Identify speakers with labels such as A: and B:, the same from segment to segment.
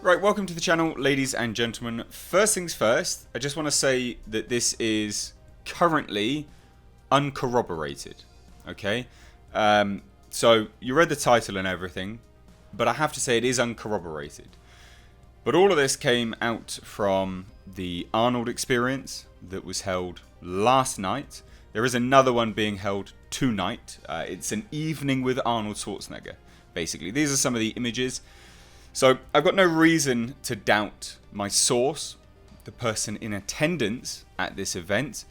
A: Right, welcome to the channel, ladies and gentlemen. First things first, I just want to say that this is currently uncorroborated, okay? So, you read the title and everything, but I have to say it is uncorroborated. But all of this came out from the Arnold experience that was held last night. There is another one being held tonight. It's an evening with Arnold Schwarzenegger, basically. These are some of the images. So, I've got no reason to doubt my source, the person in attendance at this event.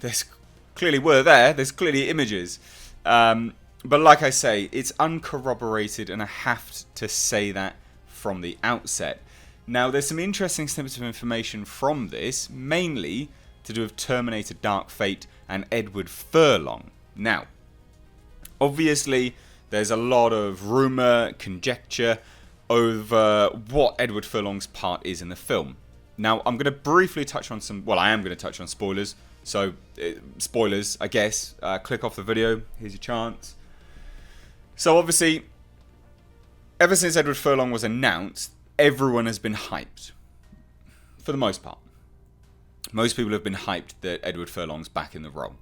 A: There's clearly there's clearly images. But like I say, it's uncorroborated and I have to say that from the outset. Now, there's some interesting snippets of information from this, mainly to do with Terminator Dark Fate and Edward Furlong. Now, obviously, there's a lot of rumour, conjecture over what Edward Furlong's part is in the film. Now, I'm going to briefly touch on I am going to touch on spoilers. So, spoilers, I guess. Click off the video. Here's your chance. So, obviously, ever since Edward Furlong was announced, everyone has been hyped. For the most part. Most people have been hyped that Edward Furlong's back in the role.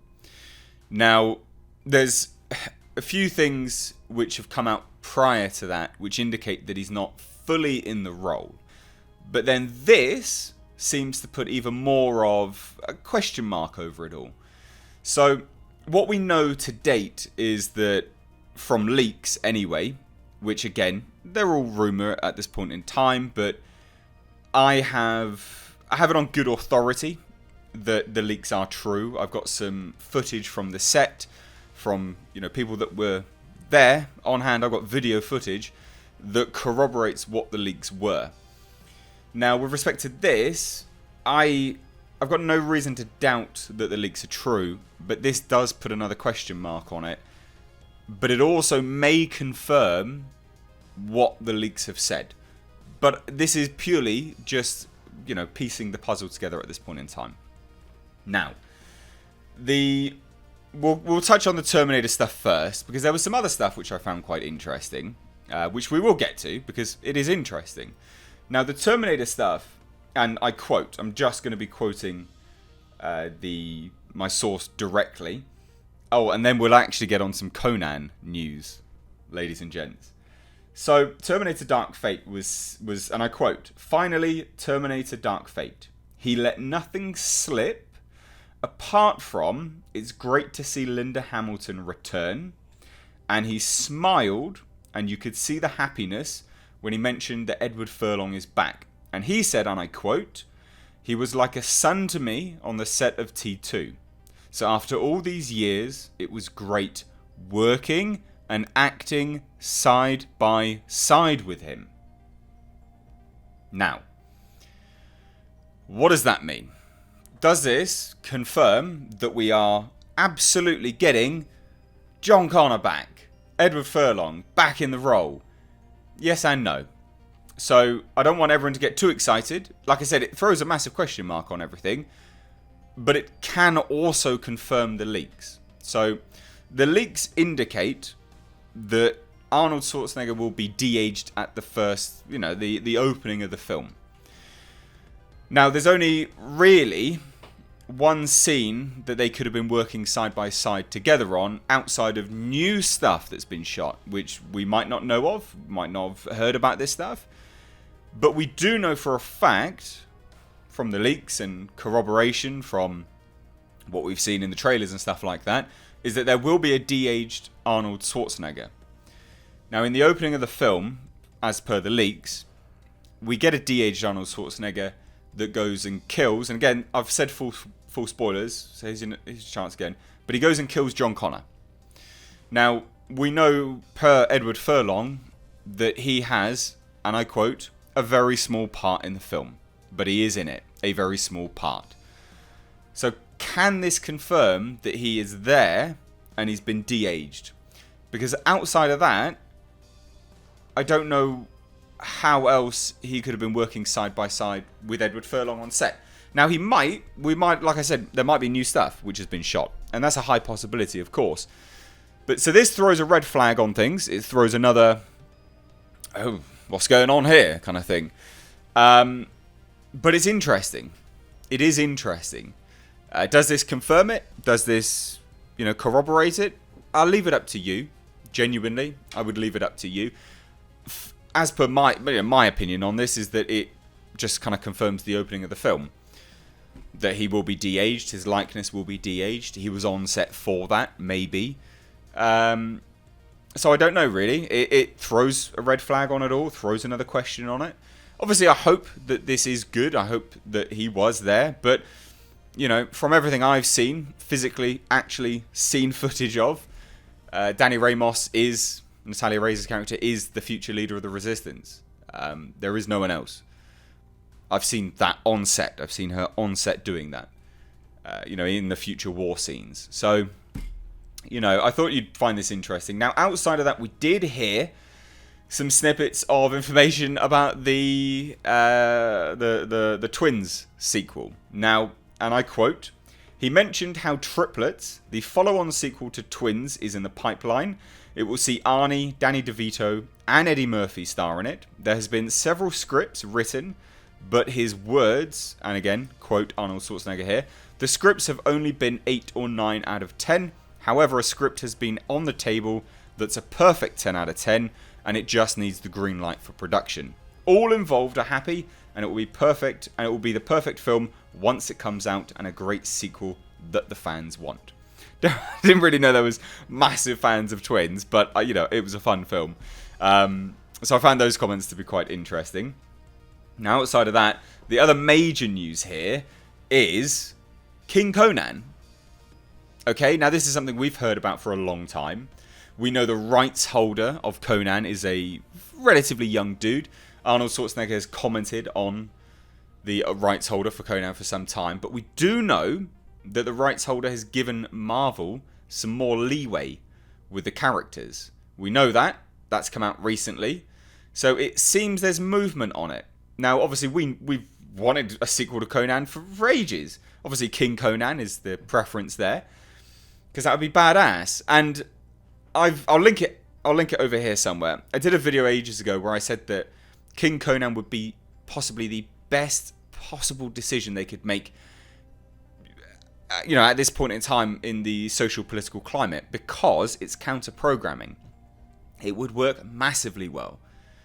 A: Now, there's a few things which have come out prior to that which indicate that he's not fully in the role. But then this seems to put even more of a question mark over it all. So what we know to date is that from leaks anyway, which again, they're all rumour at this point in time, but I have it on good authority that the leaks are true. I've got some footage from the set, from people that were there on hand. I've got video footage that corroborates what the leaks were. Now, with respect to this, I've got no reason to doubt that the leaks are true, but this does put another question mark on it. But it also may confirm what the leaks have said. But this is purely just, piecing the puzzle together at this point in time. Now, We'll touch on the Terminator stuff first, because there was some other stuff which I found quite interesting, which we will get to, because it is interesting. Now, the Terminator stuff, and I quote, I'm just going to be quoting my source directly. Oh, and then we'll actually get on some Conan news, ladies and gents. So, Terminator Dark Fate was, and I quote, "Finally, Terminator Dark Fate. He let nothing slip. Apart from, it's great to see Linda Hamilton return." And he smiled, and you could see the happiness when he mentioned that Edward Furlong is back. And he said, and I quote, "He was like a son to me on the set of T2. So after all these years, it was great working and acting side by side with him." Now, what does that mean? Does this confirm that we are absolutely getting John Connor back? Edward Furlong back in the role? Yes and no. So, I don't want everyone to get too excited. Like I said, it throws a massive question mark on everything. But it can also confirm the leaks. So, the leaks indicate that Arnold Schwarzenegger will be de-aged at the first, the opening of the film. Now, there's only really one scene that they could have been working side by side together on outside of new stuff that's been shot, which we might not know of, might not have heard about this stuff. But we do know for a fact, from the leaks and corroboration from what we've seen in the trailers and stuff like that, is that there will be a de-aged Arnold Schwarzenegger. Now, in the opening of the film, as per the leaks, we get a de-aged Arnold Schwarzenegger that goes and kills, and again, I've said full spoilers, so here's your chance again, but he goes and kills John Connor. Now, we know per Edward Furlong that he has, and I quote, "a very small part in the film," but he is in it, a very small part. So can this confirm that he is there and he's been de-aged? Because outside of that, I don't know how else he could have been working side by side with Edward Furlong on set. Now, we might, like I said, there might be new stuff which has been shot. And that's a high possibility, of course. But so this throws a red flag on things. It throws another, what's going on here, kind of thing. But it's interesting. It is interesting. Does this confirm it? Does this, corroborate it? I'll leave it up to you. Genuinely, I would leave it up to you. As per my opinion on this, is that it just kind of confirms the opening of the film. That he will be de-aged, his likeness will be de-aged. He was on set for that, maybe. So I don't know, really. It throws a red flag on it all, throws another question on it. Obviously, I hope that this is good. I hope that he was there. But, from everything I've seen, physically, actually seen footage of, Danny Ramos is, Natalia Reyes' character, is the future leader of the Resistance. There is no one else. I've seen that on set. I've seen her on set doing that, in the future war scenes. So, I thought you'd find this interesting. Now, outside of that, we did hear some snippets of information about the Twins sequel. Now, and I quote, he mentioned how Triplets, the follow-on sequel to Twins, is in the pipeline. It will see Arnie, Danny DeVito, and Eddie Murphy star in it. There has been several scripts written, but his words, and again, quote Arnold Schwarzenegger here, the scripts have only been 8 or 9 out of 10. However, a script has been on the table that's a perfect 10 out of 10, and it just needs the green light for production. All involved are happy, and it will be perfect, and it will be the perfect film once it comes out, and a great sequel that the fans want. I didn't really know there was massive fans of Twins, but it was a fun film. So I found those comments to be quite interesting. Now, outside of that, the other major news here is King Conan. Okay, now this is something we've heard about for a long time. We know the rights holder of Conan is a relatively young dude. Arnold Schwarzenegger has commented on the rights holder for Conan for some time. But we do know that the rights holder has given Marvel some more leeway with the characters. We know that. That's come out recently. So it seems there's movement on it. Now, obviously, we've wanted a sequel to Conan for ages. Obviously, King Conan is the preference there, because that would be badass. And I'll link it over here somewhere. I did a video ages ago where I said that King Conan would be possibly the best possible decision they could make, at this point in time in the social political climate, because it's counter-programming. It would work massively well.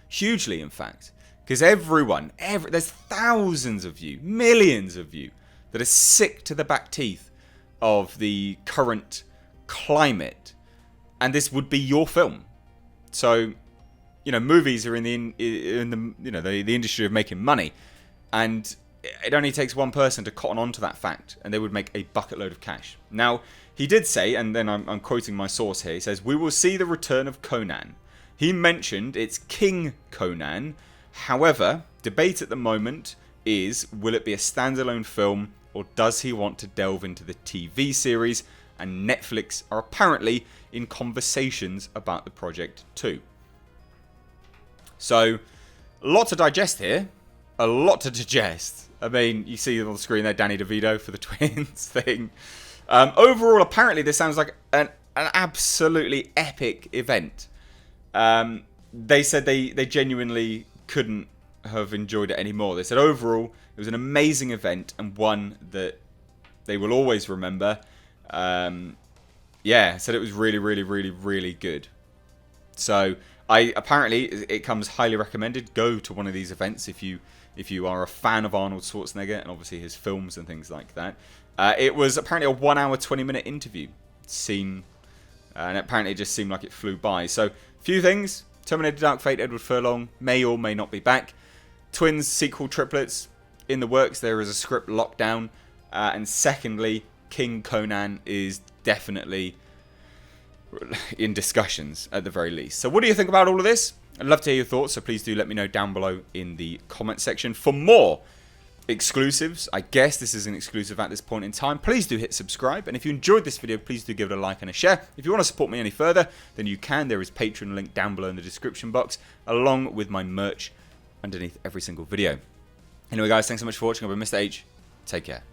A: Hugely, in fact. Because there's thousands of you, millions of you, that are sick to the back teeth of the current climate, and this would be your film. So, movies are in the industry of making money, and it only takes one person to cotton on to that fact, and they would make a bucket load of cash. Now, he did say, and then I'm quoting my source here, he says, "We will see the return of Conan." He mentioned it's King Conan. However, debate at the moment is, will it be a standalone film, or does he want to delve into the TV series? And Netflix are apparently in conversations about the project too. So, a lot to digest here. A lot to digest. I mean, you see on the screen there, Danny DeVito for the Twins thing. Overall, apparently, this sounds like an absolutely epic event. They said they genuinely couldn't have enjoyed it anymore. They said overall, it was an amazing event and one that they will always remember. Said it was really, really, really, really good. So, apparently, it comes highly recommended. Go to one of these events if you are a fan of Arnold Schwarzenegger and obviously his films and things like that. It was apparently a 1 hour, 20-minute interview scene, and apparently it just seemed like it flew by. So, few things. Terminator Dark Fate, Edward Furlong may or may not be back. Twins sequel Triplets in the works. There is a script locked down. And secondly, King Conan is definitely in discussions at the very least. So what do you think about all of this? I'd love to hear your thoughts, so please do let me know down below in the comment section. For more exclusives, I guess this is an exclusive at this point in time, please do hit subscribe. And if you enjoyed this video, please do give it a like and a share. If you want to support me any further, then you can. There is Patreon link down below in the description box, along with my merch underneath every single video. Anyway guys, thanks so much for watching. I've been Mr. H. Take care.